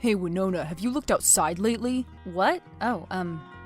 Hey Winona, have you looked outside lately? What? Oh,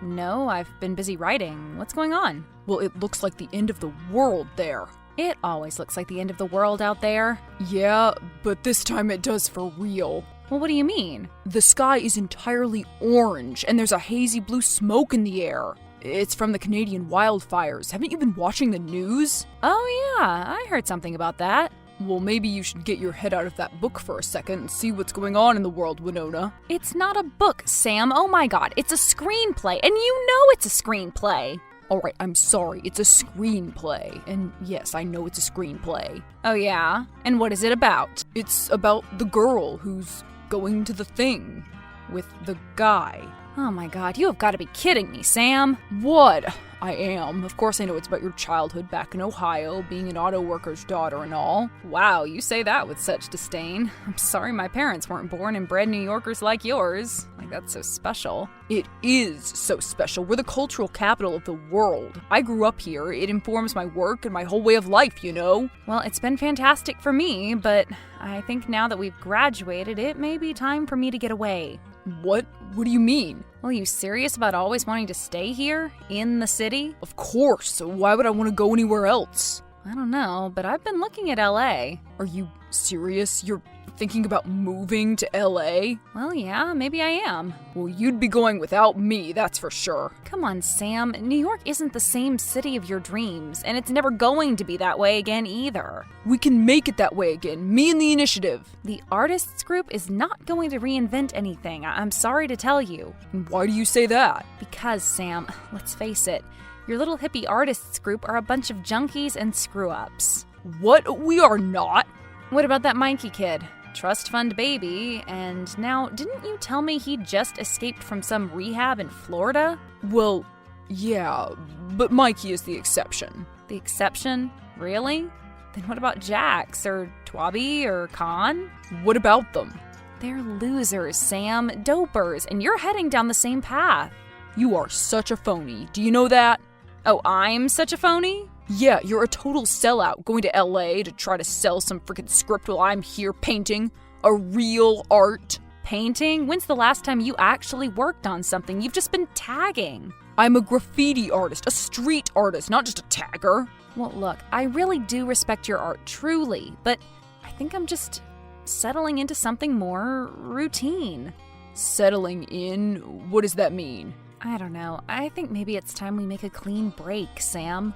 no, I've been busy writing. What's going on? Well, it looks like the end of the world there. It always looks like the end of the world out there. Yeah, but this time it does for real. Well, what do you mean? The sky is entirely orange, and there's a hazy blue smoke in the air. It's from the Canadian wildfires. Haven't you been watching the news? Oh yeah, I heard something about that. Well, maybe you should get your head out of that book for a second and see what's going on in the world, Winona. It's not a book, Sam. Oh my god, it's a screenplay, and you know it's a screenplay. Alright, I'm sorry, it's a screenplay. And yes, I know it's a screenplay. Oh yeah? And what is it about? It's about the girl who's going to the thing with the guy. Oh my god, you have got to be kidding me, Sam. What? I am. Of course I know it's about your childhood back in Ohio, being an auto worker's daughter and all. Wow, you say that with such disdain. I'm sorry my parents weren't born and bred New Yorkers like yours. Like, that's so special. It is so special. We're the cultural capital of the world. I grew up here. It informs my work and my whole way of life, you know? Well, it's been fantastic for me, but I think now that we've graduated, it may be time for me to get away. What? What do you mean? Well, you serious about always wanting to stay here? In the city? Of course. Why would I want to go anywhere else? I don't know, but I've been looking at LA. Are you serious? You're thinking about moving to LA? Well, yeah, maybe I am. Well, you'd be going without me, that's for sure. Come on, Sam. New York isn't the same city of your dreams, and it's never going to be that way again either. We can make it that way again, me and the initiative. The artists group is not going to reinvent anything, I'm sorry to tell you. And why do you say that? Because, Sam, let's face it, your little hippie artists group are a bunch of junkies and screw-ups. What? We are not. What about that Mikey kid? Trust fund baby, and now, didn't you tell me he just escaped from some rehab in Florida? Well, yeah, but Mikey is the exception. The exception? Really? Then what about Jax, or Twabi, or Khan? What about them? They're losers, Sam, dopers, and you're heading down the same path. You are such a phony, do you know that? Oh, I'm such a phony? Yeah, you're a total sellout going to LA to try to sell some freaking script while I'm here painting a real art. Painting? When's the last time you actually worked on something? You've just been tagging. I'm a graffiti artist, a street artist, not just a tagger. Well, look, I really do respect your art, truly, but I think I'm just settling into something more routine. Settling in? What does that mean? I don't know. I think maybe it's time we make a clean break, Sam.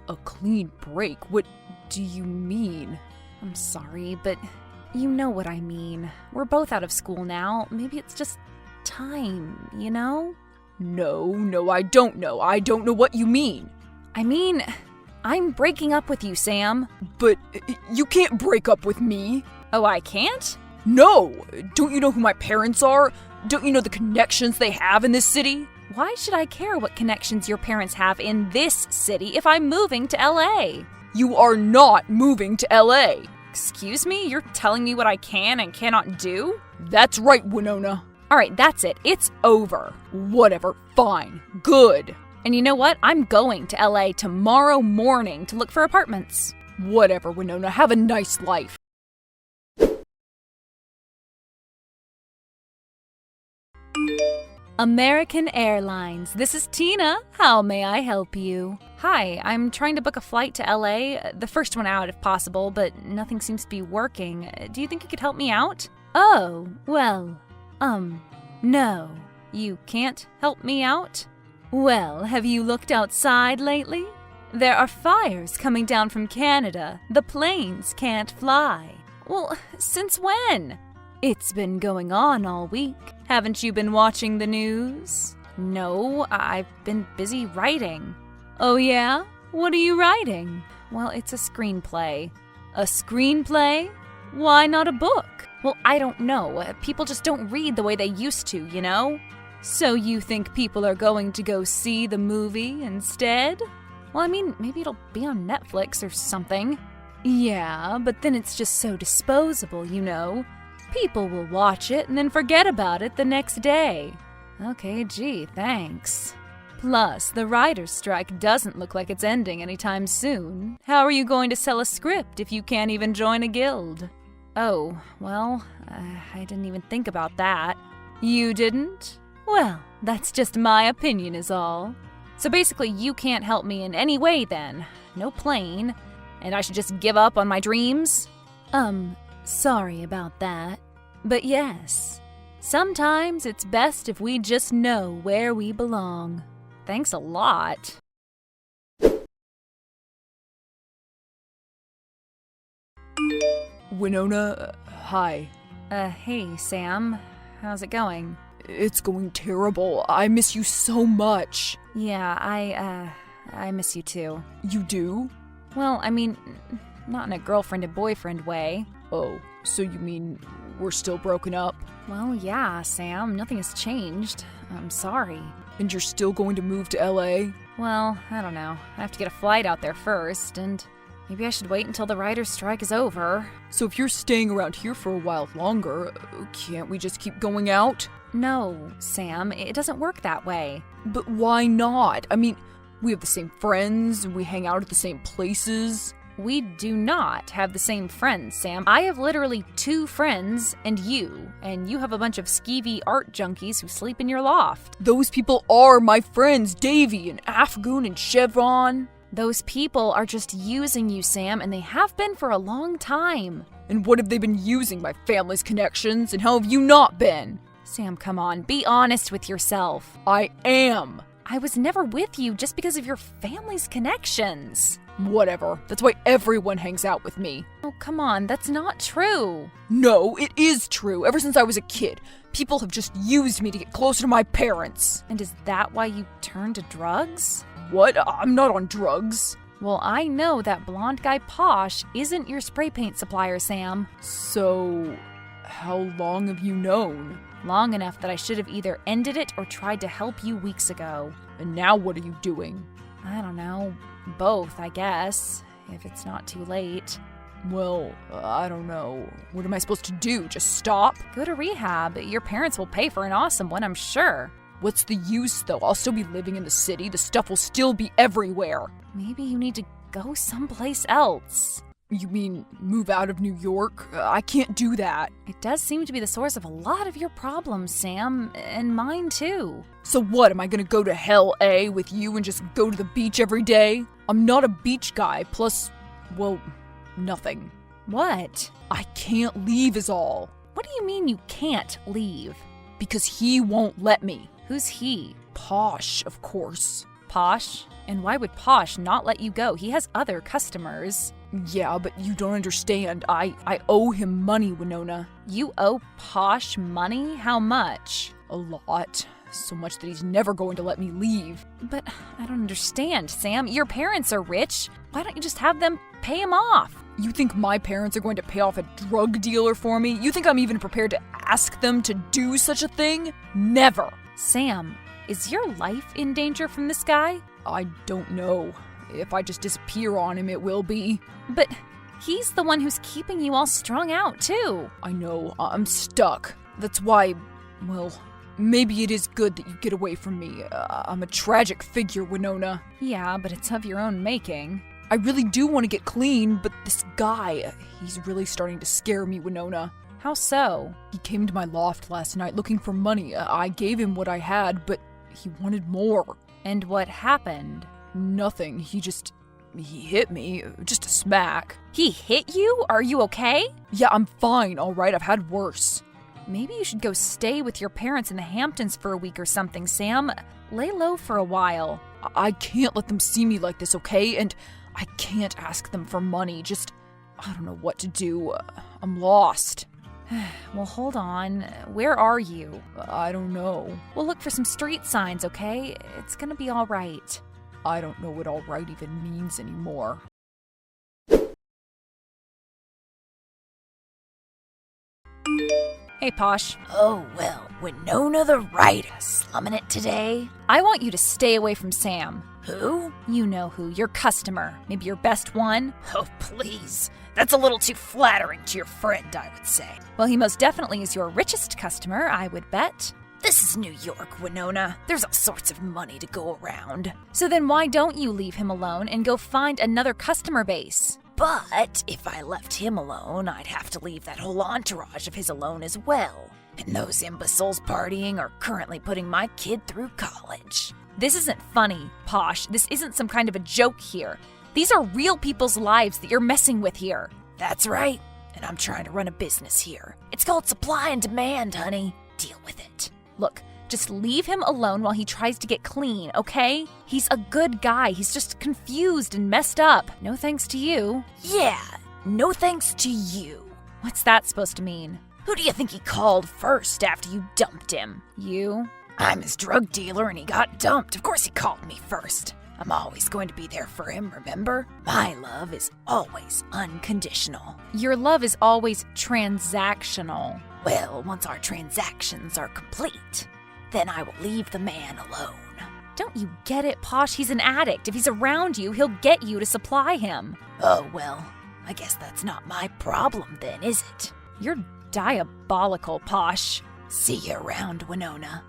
A clean break? What do you mean? I'm sorry, but you know what I mean. We're both out of school now. Maybe it's just time, you know? No, I don't know. I don't know what you mean. I mean, I'm breaking up with you, Sam. But you can't break up with me. Oh, I can't? No! Don't you know who my parents are? Don't you know the connections they have in this city? Why should I care what connections your parents have in this city if I'm moving to LA? You are not moving to LA. Excuse me? You're telling me what I can and cannot do? That's right, Winona. Alright, that's it. It's over. Whatever. Fine. Good. And you know what? I'm going to LA tomorrow morning to look for apartments. Whatever, Winona. Have a nice life. American Airlines. This is Tina. How may I help you? Hi, I'm trying to book a flight to LA, the first one out if possible, but nothing seems to be working. Do you think you could help me out? Oh, well, no. You can't help me out? Well, have you looked outside lately? There are fires coming down from Canada. The planes can't fly. Well, since when? It's been going on all week. Haven't you been watching the news? No, I've been busy writing. Oh yeah? What are you writing? Well, it's a screenplay. A screenplay? Why not a book? Well, I don't know. People just don't read the way they used to, you know? So you think people are going to go see the movie instead? Well, I mean, maybe it'll be on Netflix or something. Yeah, but then it's just so disposable, you know? People will watch it and then forget about it the next day. Okay, gee, thanks. Plus, the writer's strike doesn't look like it's ending anytime soon. How are you going to sell a script if you can't even join a guild? Oh, well, I didn't even think about that. You didn't? Well, that's just my opinion is all. So basically you can't help me in any way then. No plane. And I should just give up on my dreams? Sorry about that. But yes, sometimes it's best if we just know where we belong. Thanks a lot. Winona, hi. Hey, Sam. How's it going? It's going terrible. I miss you so much. Yeah, I miss you too. You do? Well, I mean, not in a girlfriend and boyfriend way. Oh, so you mean we're still broken up? Well, yeah, Sam, nothing has changed. I'm sorry. And you're still going to move to LA? Well, I don't know. I have to get a flight out there first, and maybe I should wait until the writer's strike is over. So if you're staying around here for a while longer, can't we just keep going out? No, Sam, it doesn't work that way. But why not? I mean, we have the same friends, and we hang out at the same places. We do not have the same friends, Sam. I have literally 2 friends and you have a bunch of skeevy art junkies who sleep in your loft. Those people are my friends, Davy and Afghan and Chevron. Those people are just using you, Sam, and they have been for a long time. And what have they been using? My family's connections, and how have you not been? Sam, come on, be honest with yourself. I am. I was never with you just because of your family's connections. Whatever. That's why everyone hangs out with me. Oh, come on, that's not true. No, it is true. Ever since I was a kid, people have just used me to get closer to my parents. And is that why you turned to drugs? What? I'm not on drugs. Well, I know that blonde guy Posh isn't your spray paint supplier, Sam. So, how long have you known? Long enough that I should have either ended it or tried to help you weeks ago. And now what are you doing? I don't know. Both, I guess, if it's not too late. Well, I don't know. What am I supposed to do? Just stop? Go to rehab. Your parents will pay for an awesome one, I'm sure. What's the use, though? I'll still be living in the city. The stuff will still be everywhere. Maybe you need to go someplace else. You mean move out of New York? I can't do that. It does seem to be the source of a lot of your problems, Sam, and mine too. So what, am I gonna go to hell, with you and just go to the beach every day? I'm not a beach guy, plus, well, nothing. What? I can't leave is all. What do you mean you can't leave? Because he won't let me. Who's he? Posh, of course. Posh? And why would Posh not let you go? He has other customers. Yeah, but you don't understand. I owe him money, Winona. You owe Posh money? How much? A lot. So much that he's never going to let me leave. But I don't understand, Sam. Your parents are rich. Why don't you just have them pay him off? You think my parents are going to pay off a drug dealer for me? You think I'm even prepared to ask them to do such a thing? Never. Sam, is your life in danger from this guy? I don't know. If I just disappear on him, it will be. But he's the one who's keeping you all strung out, too. I know. I'm stuck. That's why, well, maybe it is good that you get away from me. I'm a tragic figure, Winona. Yeah, but it's of your own making. I really do want to get clean, but this guy, he's really starting to scare me, Winona. How so? He came to my loft last night looking for money. I gave him what I had, but he wanted more. And what happened? Nothing. He hit me. Just a smack. He hit you? Are you okay? Yeah, I'm fine, all right. I've had worse. Maybe you should go stay with your parents in the Hamptons for a week or something, Sam. Lay low for a while. I can't let them see me like this, okay? And I can't ask them for money. I don't know what to do. I'm lost. Well, hold on. Where are you? I don't know. We'll look for some street signs, okay? It's gonna be all right. I don't know what all right even means anymore. Hey, Posh. Oh, well, Winona the writer, slumming it today? I want you to stay away from Sam. Who? You know who, your customer. Maybe your best one. Oh, please. That's a little too flattering to your friend, I would say. Well, he most definitely is your richest customer, I would bet. This is New York, Winona. There's all sorts of money to go around. So then why don't you leave him alone and go find another customer base? But if I left him alone, I'd have to leave that whole entourage of his alone as well. And those imbeciles partying are currently putting my kid through college. This isn't funny, Posh. This isn't some kind of a joke here. These are real people's lives that you're messing with here. That's right. And I'm trying to run a business here. It's called supply and demand, honey. Deal with it. Look, just leave him alone while he tries to get clean, okay? He's a good guy. He's just confused and messed up. No thanks to you. Yeah, no thanks to you. What's that supposed to mean? Who do you think he called first after you dumped him? You? I'm his drug dealer and he got dumped. Of course he called me first. I'm always going to be there for him, remember? My love is always unconditional. Your love is always transactional. Well, once our transactions are complete, then I will leave the man alone. Don't you get it, Posh? He's an addict. If he's around you, he'll get you to supply him. Oh, well, I guess that's not my problem then, is it? You're diabolical, Posh. See you around, Winona.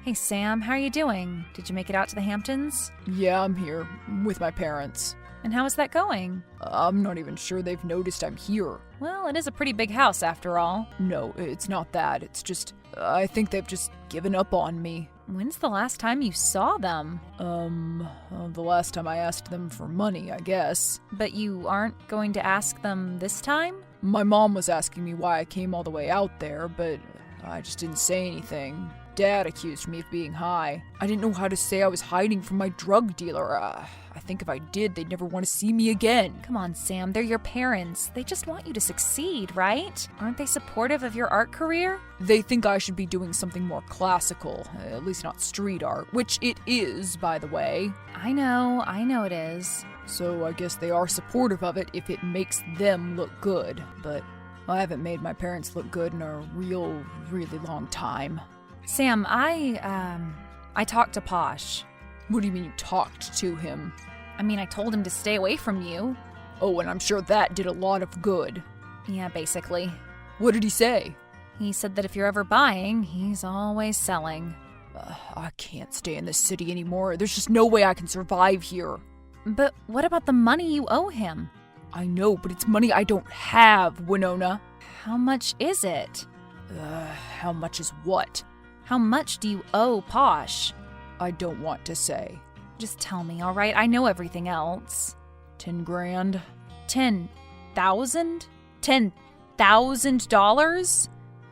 Hey, Sam, how are you doing? Did you make it out to the Hamptons? Yeah, I'm here, with my parents. And how is that going? I'm not even sure they've noticed I'm here. Well, it is a pretty big house after all. No, it's not that. It's just, I think they've just given up on me. When's the last time you saw them? The last time I asked them for money, I guess. But you aren't going to ask them this time? My mom was asking me why I came all the way out there, but I just didn't say anything. Dad accused me of being high. I didn't know how to say I was hiding from my drug dealer. I think if I did, they'd never want to see me again. Come on, Sam, they're your parents. They just want you to succeed, right? Aren't they supportive of your art career? They think I should be doing something more classical, at least not street art, which it is, by the way. I know it is. So I guess they are supportive of it if it makes them look good, but I haven't made my parents look good in a really long time. Sam, I talked to Posh. What do you mean you talked to him? I mean, I told him to stay away from you. Oh, and I'm sure that did a lot of good. Yeah, basically. What did he say? He said that if you're ever buying, he's always selling. I can't stay in this city anymore. There's just no way I can survive here. But what about the money you owe him? I know, but it's money I don't have, Winona. How much is it? How much is what? How much do you owe Posh? I don't want to say. Just tell me, all right? I know everything else. 10 grand? 10,000? $10,000?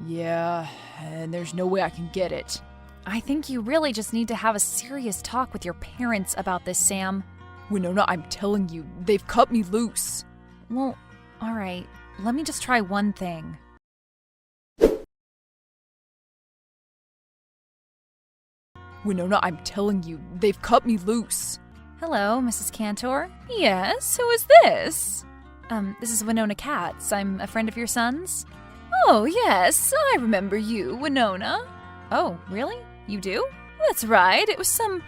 Yeah, and there's no way I can get it. I think you really just need to have a serious talk with your parents about this, Sam. Winona, I'm telling you, they've cut me loose. Well, all right. Let me just try one thing. Winona, I'm telling you, they've cut me loose. Hello, Mrs. Cantor. Yes, who is this? This is Winona Katz. I'm a friend of your son's. Oh, yes, I remember you, Winona. Oh, really? You do? That's right, it was some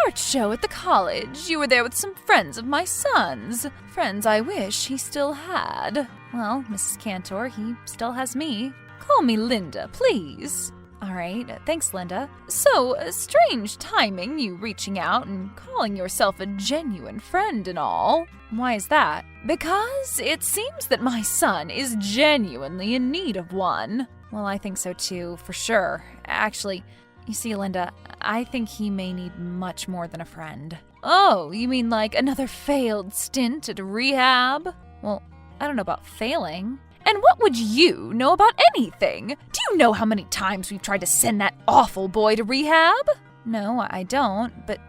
art show at the college. You were there with some friends of my son's. Friends I wish he still had. Well, Mrs. Cantor, he still has me. Call me Linda, please. All right, thanks, Linda. So, strange timing, you reaching out and calling yourself a genuine friend and all. Why is that? Because it seems that my son is genuinely in need of one. Well, I think so too, for sure. Actually, you see, Linda, I think he may need much more than a friend. Oh, you mean like another failed stint at rehab? Well, I don't know about failing. And what would you know about anything? Do you know how many times we've tried to send that awful boy to rehab? No, I don't, but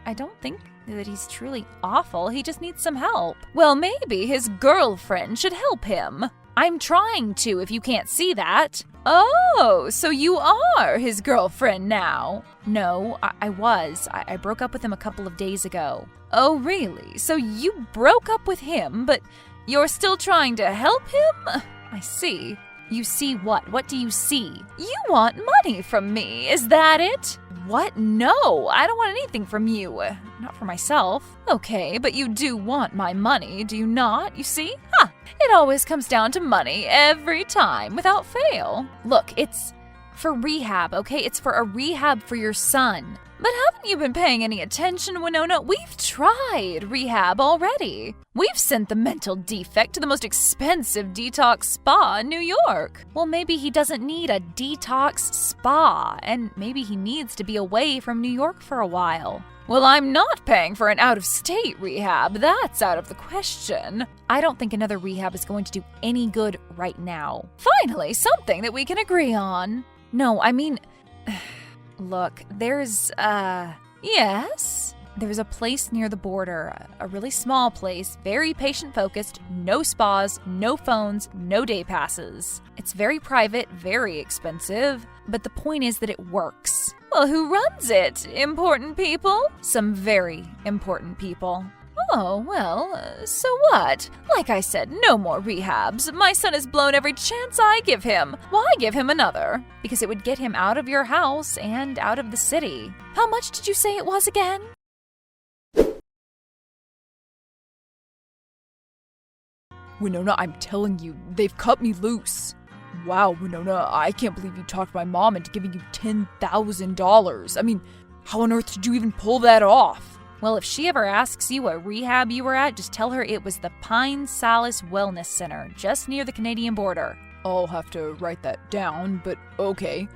I don't think that he's truly awful. He just needs some help. Well, maybe his girlfriend should help him. I'm trying to, if you can't see that. Oh, so you are his girlfriend now? No, I was. I broke up with him a couple of days ago. Oh, really? So you broke up with him, but you're still trying to help him? I see. You see what? What do you see? You want money from me, is that it? What? No, I don't want anything from you. Not for myself. Okay, but you do want my money, do you not? You see? It always comes down to money every time, without fail. Look, For rehab, okay? It's for a rehab for your son. But haven't you been paying any attention, Winona? We've tried rehab already. We've sent the mental defect to the most expensive detox spa in New York. Well, maybe he doesn't need a detox spa, and maybe he needs to be away from New York for a while. Well, I'm not paying for an out-of-state rehab. That's out of the question. I don't think another rehab is going to do any good right now. Finally, something that we can agree on. No, I mean... Look, there's a place near the border, a really small place, very patient-focused, no spas, no phones, no day passes. It's very private, very expensive, but the point is that it works. Well, who runs it? Important people? Some very important people. Oh, well, so what? Like I said, no more rehabs. My son has blown every chance I give him. Why give him another? Because it would get him out of your house and out of the city. How much did you say it was again? Winona, I'm telling you, they've cut me loose. Wow, Winona, I can't believe you talked my mom into giving you $10,000. I mean, how on earth did you even pull that off? Well, if she ever asks you what rehab you were at, just tell her it was the Pine Solace Wellness Center, just near the Canadian border. I'll have to write that down, but okay.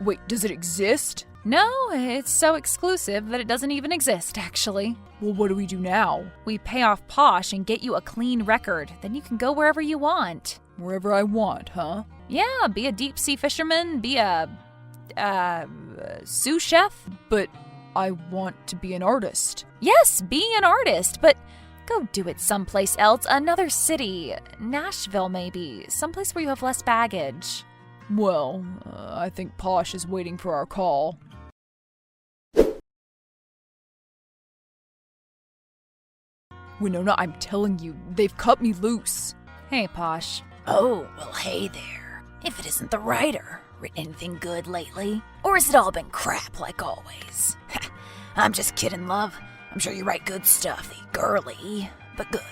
Wait, does it exist? No, it's so exclusive that it doesn't even exist, actually. Well, what do we do now? We pay off Posh and get you a clean record. Then you can go wherever you want. Wherever I want, huh? Yeah, be a deep-sea fisherman, be a sous chef. But I want to be an artist. Yes, be an artist, but go do it someplace else, another city. Nashville, maybe. Someplace where you have less baggage. Well, I think Posh is waiting for our call. Winona, I'm telling you, they've cut me loose. Hey, Posh. Oh, well, hey there. If it isn't the writer, written anything good lately? Or has it all been crap like always? I'm just kidding, love. I'm sure you write good stuff, girly, but good.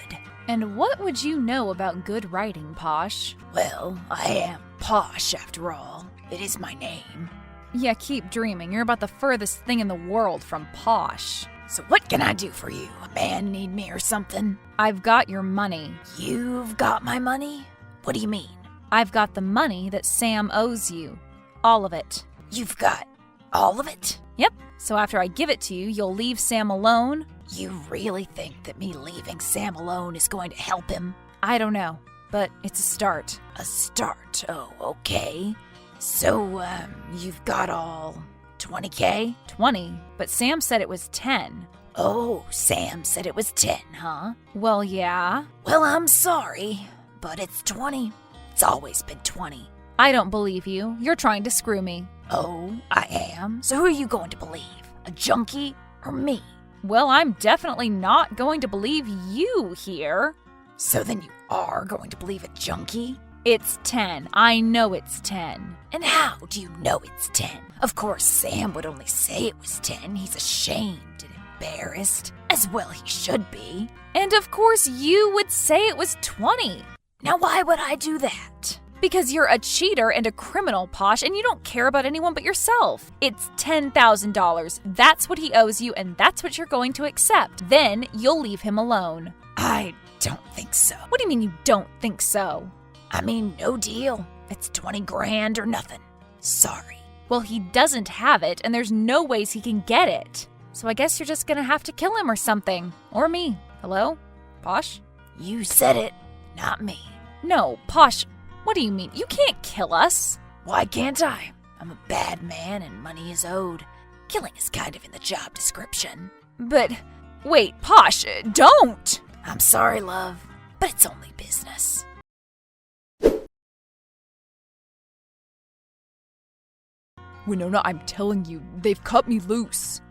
And what would you know about good writing, Posh? Well, I am Posh after all. It is my name. Yeah, keep dreaming. You're about the furthest thing in the world from Posh. So what can I do for you? A man need me or something? I've got your money. You've got my money? What do you mean? I've got the money that Sam owes you. All of it. You've got all of it? Yep. So after I give it to you, you'll leave Sam alone? You really think that me leaving Sam alone is going to help him? I don't know, but it's a start. A start? Oh, okay. So, you've got all 20K? 20, but Sam said it was 10. Oh, Sam said it was 10, huh? Well, yeah. Well, I'm sorry, but it's 20. It's always been 20. I don't believe you. You're trying to screw me. Oh, I am? So who are you going to believe? A junkie or me? Well, I'm definitely not going to believe you here. So then you are going to believe a junkie? It's 10. I know it's 10. And how do you know it's 10? Of course, Sam would only say it was 10. He's ashamed and embarrassed. As well he should be. And of course you would say it was 20. Now why would I do that? Because you're a cheater and a criminal, Posh, and you don't care about anyone but yourself. It's $10,000. That's what he owes you, and that's what you're going to accept. Then you'll leave him alone. I don't think so. What do you mean you don't think so? I mean, no deal. It's 20 grand or nothing. Sorry. Well, he doesn't have it, and there's no ways he can get it. So I guess you're just gonna have to kill him or something. Or me. Hello? Posh? You said it, not me. No, Posh. What do you mean? You can't kill us. Why can't I? I'm a bad man and money is owed. Killing is kind of in the job description. But, wait, Posh, don't! I'm sorry, love, but it's only business. Winona, I'm telling you, they've cut me loose.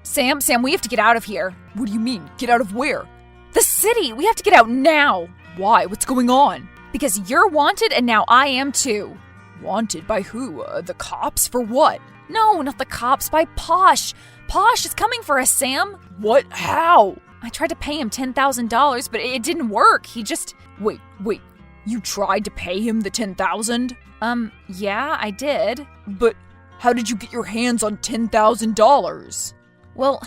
Sam, we have to get out of here. What do you mean? Get out of where? The city! We have to get out now! Why? What's going on? Because you're wanted and now I am too. Wanted by who? The cops? For what? No, not the cops, by Posh. Posh is coming for us, Sam. What? How? I tried to pay him $10,000, but it didn't work. He just... Wait. You tried to pay him the $10,000? Yeah, I did. But How did you get your hands on $10,000? Well,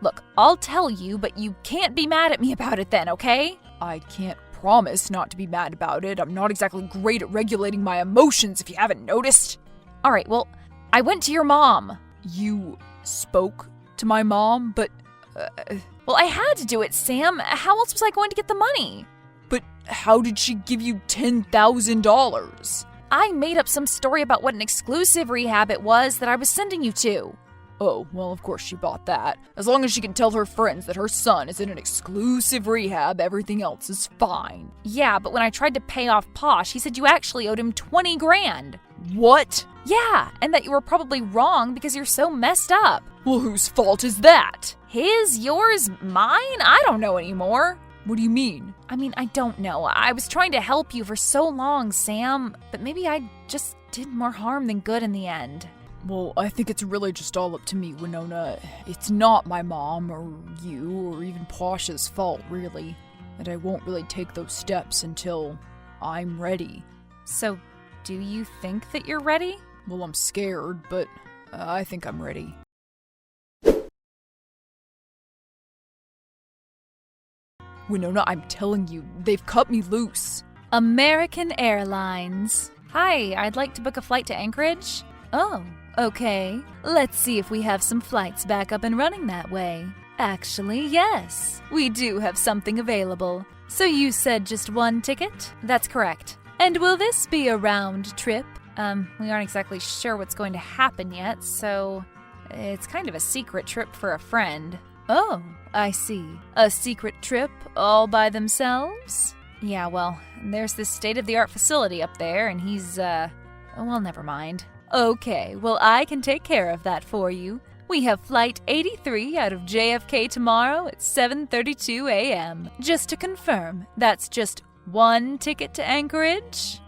look, I'll tell you, but you can't be mad at me about it then, okay? I can't promise not to be mad about it. I'm not exactly great at regulating my emotions, if you haven't noticed. All right, well, I went to your mom. You spoke to my mom, but... Well, I had to do it, Sam. How else was I going to get the money? But how did she give you $10,000? I made up some story about what an exclusive rehab it was that I was sending you to. Oh, well, of course she bought that. As long as she can tell her friends that her son is in an exclusive rehab, everything else is fine. Yeah, but when I tried to pay off Posh, he said you actually owed him 20 grand. What? Yeah, and that you were probably wrong because you're so messed up. Well, whose fault is that? His, yours, mine? I don't know anymore. What do you mean? I mean, I don't know. I was trying to help you for so long, Sam, but maybe I just did more harm than good in the end. Well, I think it's really just all up to me, Winona. It's not my mom or you or even Posh's fault, really. And I won't really take those steps until I'm ready. So, do you think that you're ready? Well, I'm scared, but I think I'm ready. Winona, I'm telling you, they've cut me loose. American Airlines. Hi, I'd like to book a flight to Anchorage. Oh, okay. Let's see if we have some flights back up and running that way. Actually, yes, we do have something available. So you said just one ticket? That's correct. And will this be a round trip? We aren't exactly sure what's going to happen yet, so it's kind of a secret trip for a friend. Oh, I see. A secret trip all by themselves? Yeah, well, there's this state-of-the-art facility up there, and he's, well, never mind. Okay, well, I can take care of that for you. We have Flight 83 out of JFK tomorrow at 7:32 a.m. Just to confirm, that's just one ticket to Anchorage?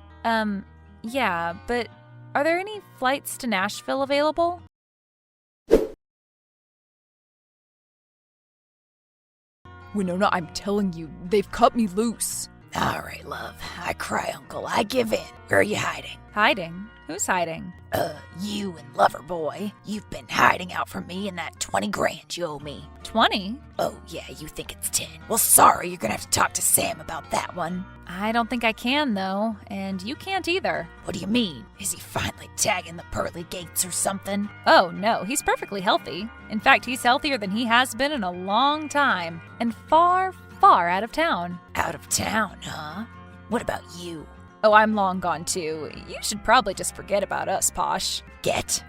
Yeah, but are there any flights to Nashville available? Winona, I'm telling you, they've cut me loose. All right, love. I cry, uncle. I give in. Where are you hiding? Hiding? Who's hiding? You and lover boy. You've been hiding out from me and that 20 grand you owe me. 20? Oh, yeah, you think it's 10. Well, sorry, you're gonna have to talk to Sam about that one. I don't think I can, though, and you can't either. What do you mean? Is he finally tagging the pearly gates or something? Oh, no, he's perfectly healthy. In fact, he's healthier than he has been in a long time, and far, far out of town. Out of town, huh? What about you? Oh, I'm long gone, too. You should probably just forget about us, Posh. Get?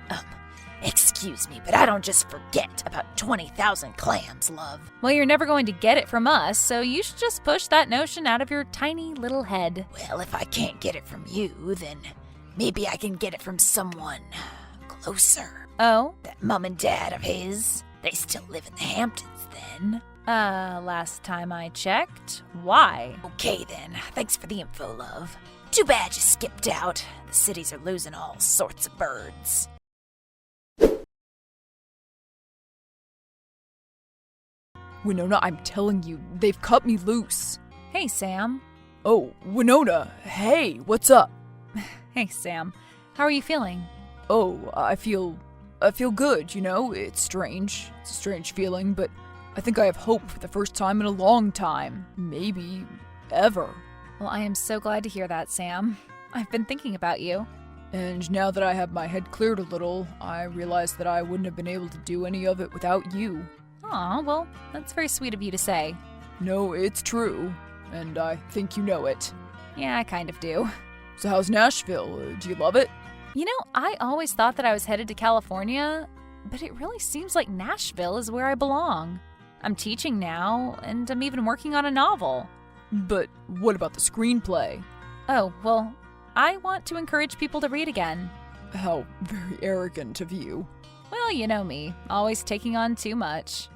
Excuse me, but I don't just forget about 20,000 clams, love. Well, you're never going to get it from us, so you should just push that notion out of your tiny little head. Well, if I can't get it from you, then maybe I can get it from someone closer. Oh? That mom and dad of his. They still live in the Hamptons, then. Last time I checked. Why? Okay, then. Thanks for the info, love. Too bad you skipped out. The cities are losing all sorts of birds. Winona, I'm telling you, they've cut me loose. Hey, Sam. Oh, Winona, hey, what's up? Hey, Sam. How are you feeling? Oh, I feel good, you know? It's strange. It's a strange feeling, but I think I have hope for the first time in a long time. Maybe ever. Well, I am so glad to hear that, Sam. I've been thinking about you. And now that I have my head cleared a little, I realize that I wouldn't have been able to do any of it without you. Aw, well, that's very sweet of you to say. No, it's true, and I think you know it. Yeah, I kind of do. So how's Nashville? Do you love it? You know, I always thought that I was headed to California, but it really seems like Nashville is where I belong. I'm teaching now, and I'm even working on a novel. But what about the screenplay? Oh, well, I want to encourage people to read again. How very arrogant of you. Well, you know me, always taking on too much.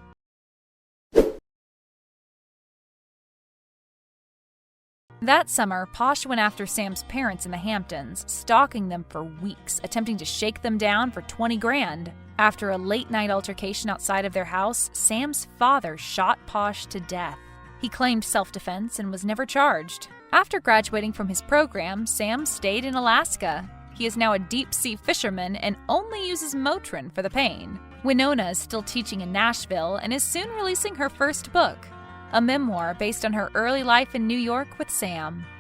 That summer, Posh went after Sam's parents in the Hamptons, stalking them for weeks, attempting to shake them down for 20 grand. After a late-night altercation outside of their house, Sam's father shot Posh to death. He claimed self-defense and was never charged. After graduating from his program, Sam stayed in Alaska. He is now a deep-sea fisherman and only uses Motrin for the pain. Winona is still teaching in Nashville and is soon releasing her first book, a memoir based on her early life in New York with Sam.